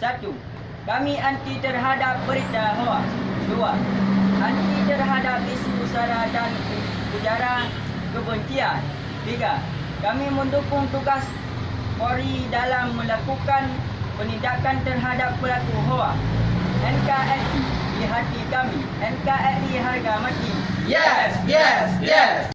1. Kami anti terhadap berita hoak. 2. Anti terhadap isu sara dan ujaran kebencian. 3. Kami mendukung tugas Polri dalam melakukan penindakan terhadap pelaku hoak. NKRI di hati kami. NKRI harga mati. Yes, yes, yes.